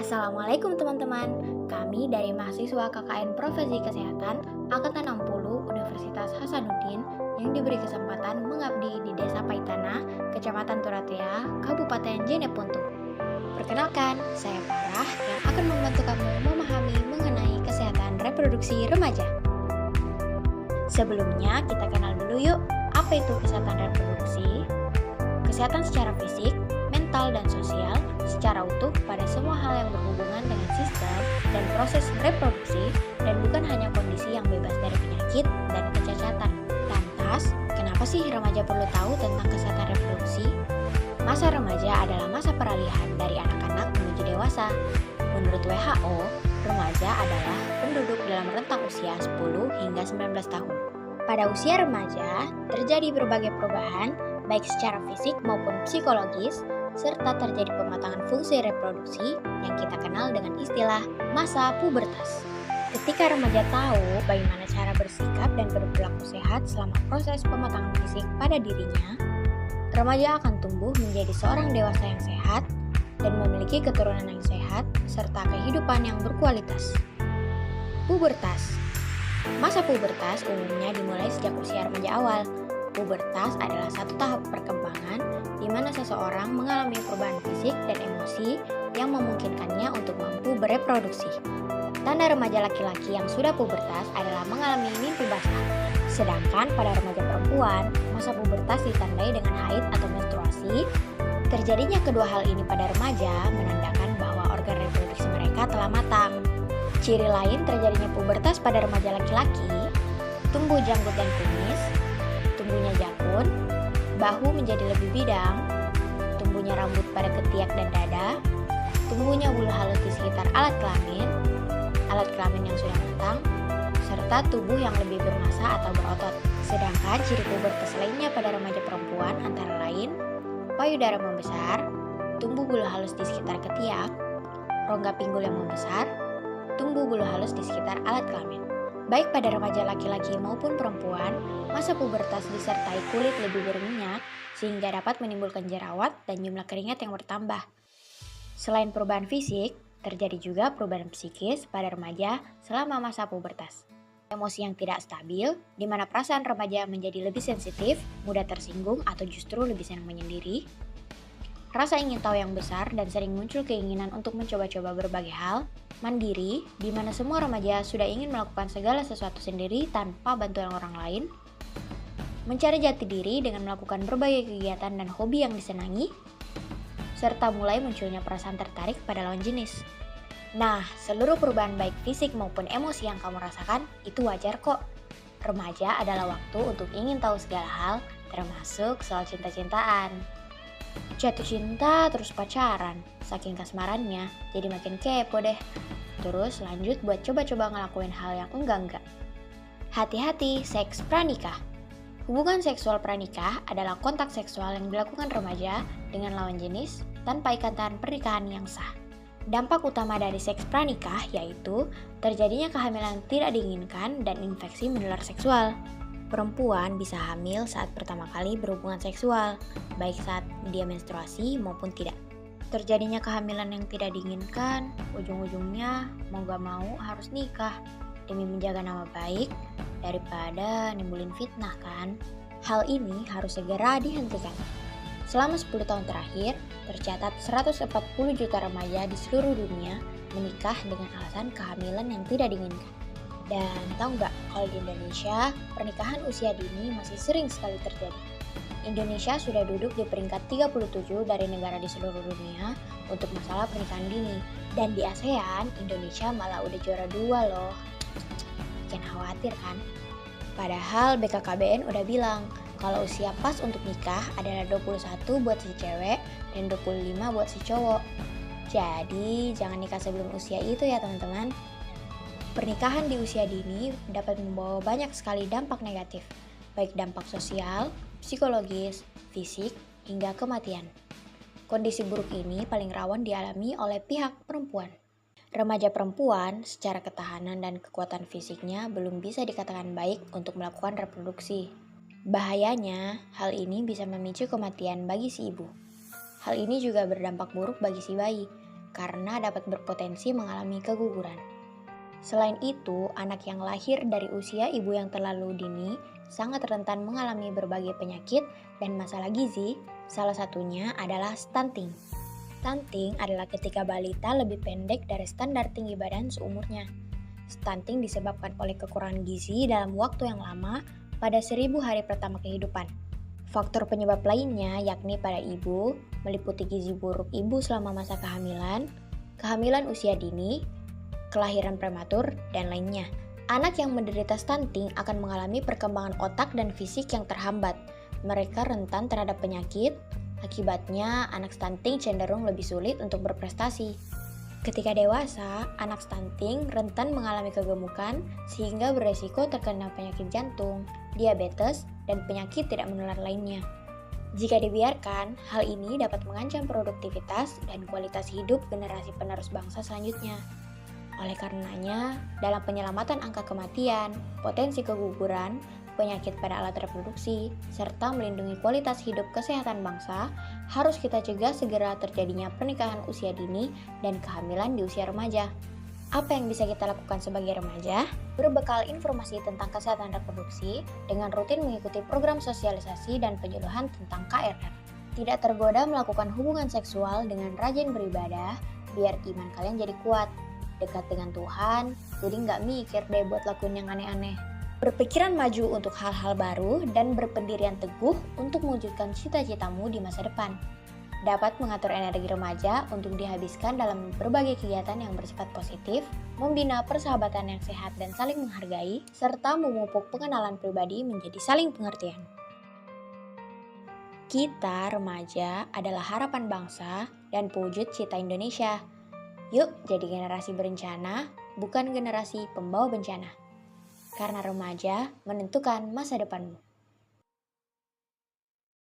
Assalamualaikum teman-teman. Kami dari mahasiswa KKN Profesi Kesehatan Angkatan 60 Universitas Hasanuddin yang diberi kesempatan mengabdi di Desa Paitana, Kecamatan Turatea, Kabupaten Jeneponto. Perkenalkan, saya Farah yang akan membantu kamu memahami mengenai kesehatan reproduksi remaja. Sebelumnya, kita kenal dulu yuk, apa itu kesehatan reproduksi? Kesehatan secara fisik, mental, dan sosial secara utuh pada semua hal yang berhubungan dengan sistem dan proses reproduksi dan bukan hanya kondisi yang bebas dari penyakit dan kecacatan. Lantas, kenapa sih remaja perlu tahu tentang kesehatan reproduksi? Masa remaja adalah masa peralihan dari anak-anak menuju dewasa. Menurut WHO, remaja adalah penduduk dalam rentang usia 10 hingga 19 tahun. Pada usia remaja, terjadi berbagai perubahan, baik secara fisik maupun psikologis, serta terjadi pematangan fungsi reproduksi yang kita kenal dengan istilah masa pubertas. Ketika remaja tahu bagaimana cara bersikap dan berperilaku sehat selama proses pematangan fisik pada dirinya, remaja akan tumbuh menjadi seorang dewasa yang sehat dan memiliki keturunan yang sehat serta kehidupan yang berkualitas. Pubertas. Masa pubertas umumnya dimulai sejak usia remaja awal. Pubertas adalah satu tahap perkembangan di mana seseorang mengalami perubahan fisik dan emosi yang memungkinkannya untuk mampu bereproduksi. Tanda remaja laki-laki yang sudah pubertas adalah mengalami mimpi basah. Sedangkan pada remaja perempuan, masa pubertas ditandai dengan haid atau menstruasi. Terjadinya kedua hal ini pada remaja menandakan bahwa organ reproduksi mereka telah matang. Ciri lain terjadinya pubertas pada remaja laki-laki, tumbuh janggut dan kumis, tumbuhnya jakun, bahu menjadi lebih bidang, tumbuhnya rambut pada ketiak dan dada, tumbuhnya bulu halus di sekitar alat kelamin yang sudah matang, serta tubuh yang lebih bermassa atau berotot. Sedangkan ciri pubertas lainnya pada remaja perempuan antara lain payudara membesar, tumbuh bulu halus di sekitar ketiak, rongga pinggul yang membesar, tumbuh bulu halus di sekitar alat kelamin. Baik pada remaja laki-laki maupun perempuan, masa pubertas disertai kulit lebih berminyak sehingga dapat menimbulkan jerawat dan jumlah keringat yang bertambah. Selain perubahan fisik, terjadi juga perubahan psikis pada remaja selama masa pubertas. Emosi yang tidak stabil, di mana perasaan remaja menjadi lebih sensitif, mudah tersinggung atau justru lebih senang menyendiri. Rasa ingin tahu yang besar dan sering muncul keinginan untuk mencoba-coba berbagai hal. Mandiri, di mana semua remaja sudah ingin melakukan segala sesuatu sendiri tanpa bantuan orang lain. Mencari jati diri dengan melakukan berbagai kegiatan dan hobi yang disenangi. Serta mulai munculnya perasaan tertarik pada lawan jenis. Nah, seluruh perubahan baik fisik maupun emosi yang kamu rasakan itu wajar kok. Remaja adalah waktu untuk ingin tahu segala hal, termasuk soal cinta-cintaan. Jatuh cinta terus pacaran, saking kasmarannya jadi makin kepo deh. Terus lanjut buat coba-coba ngelakuin hal yang enggak-enggak. Hati-hati, seks pranikah. Hubungan seksual pranikah adalah kontak seksual yang dilakukan remaja dengan lawan jenis tanpa ikatan pernikahan yang sah. Dampak utama dari seks pranikah yaitu terjadinya kehamilan tidak diinginkan dan infeksi menular seksual. Perempuan bisa hamil saat pertama kali berhubungan seksual, baik saat dia menstruasi maupun tidak. Terjadinya kehamilan yang tidak diinginkan, ujung-ujungnya mau gak mau harus nikah demi menjaga nama baik daripada nimbulin fitnah kan. Hal ini harus segera dihentikan. Selama 10 tahun terakhir, tercatat 140 juta remaja di seluruh dunia menikah dengan alasan kehamilan yang tidak diinginkan. Dan tahu nggak, kalau di Indonesia, pernikahan usia dini masih sering sekali terjadi. Indonesia sudah duduk di peringkat 37 dari negara di seluruh dunia untuk masalah pernikahan dini. Dan di ASEAN, Indonesia malah udah juara 2 loh. Bikin khawatir kan? Padahal BKKBN udah bilang, kalau usia pas untuk nikah adalah 21 buat si cewek dan 25 buat si cowok. Jadi, jangan nikah sebelum usia itu ya teman-teman. Pernikahan di usia dini dapat membawa banyak sekali dampak negatif, baik dampak sosial, psikologis, fisik, hingga kematian. Kondisi buruk ini paling rawan dialami oleh pihak perempuan. Remaja perempuan secara ketahanan dan kekuatan fisiknya belum bisa dikatakan baik untuk melakukan reproduksi. Bahayanya, hal ini bisa memicu kematian bagi si ibu. Hal ini juga berdampak buruk bagi si bayi, karena dapat berpotensi mengalami keguguran. Selain itu, anak yang lahir dari usia ibu yang terlalu dini sangat rentan mengalami berbagai penyakit dan masalah gizi, salah satunya adalah stunting. Stunting adalah ketika balita lebih pendek dari standar tinggi badan seumurnya. Stunting disebabkan oleh kekurangan gizi dalam waktu yang lama pada 1000 hari pertama kehidupan. Faktor penyebab lainnya yakni pada ibu, meliputi gizi buruk ibu selama masa kehamilan, kehamilan usia dini, kelahiran prematur, dan lainnya. Anak yang menderita stunting akan mengalami perkembangan otak dan fisik yang terhambat. Mereka rentan terhadap penyakit, akibatnya anak stunting cenderung lebih sulit untuk berprestasi. Ketika dewasa, anak stunting rentan mengalami kegemukan sehingga beresiko terkena penyakit jantung, diabetes, dan penyakit tidak menular lainnya. Jika dibiarkan, hal ini dapat mengancam produktivitas dan kualitas hidup generasi penerus bangsa selanjutnya. Oleh karenanya, dalam penyelamatan angka kematian, potensi keguguran, penyakit pada alat reproduksi, serta melindungi kualitas hidup kesehatan bangsa, harus kita cegah segera terjadinya pernikahan usia dini dan kehamilan di usia remaja. Apa yang bisa kita lakukan sebagai remaja? Berbekal informasi tentang kesehatan reproduksi dengan rutin mengikuti program sosialisasi dan penyuluhan tentang KRR. Tidak tergoda melakukan hubungan seksual dengan rajin beribadah, biar iman kalian jadi kuat. Dekat dengan Tuhan, jadi nggak mikir deh buat lakuin yang aneh-aneh. Berpikiran maju untuk hal-hal baru dan berpendirian teguh untuk mewujudkan cita-citamu di masa depan. Dapat mengatur energi remaja untuk dihabiskan dalam berbagai kegiatan yang bersifat positif, membina persahabatan yang sehat dan saling menghargai, serta memupuk pengenalan pribadi menjadi saling pengertian. Kita, remaja, adalah harapan bangsa dan pewujud cita Indonesia. Yuk jadi generasi berencana, bukan generasi pembawa bencana. Karena remaja menentukan masa depanmu.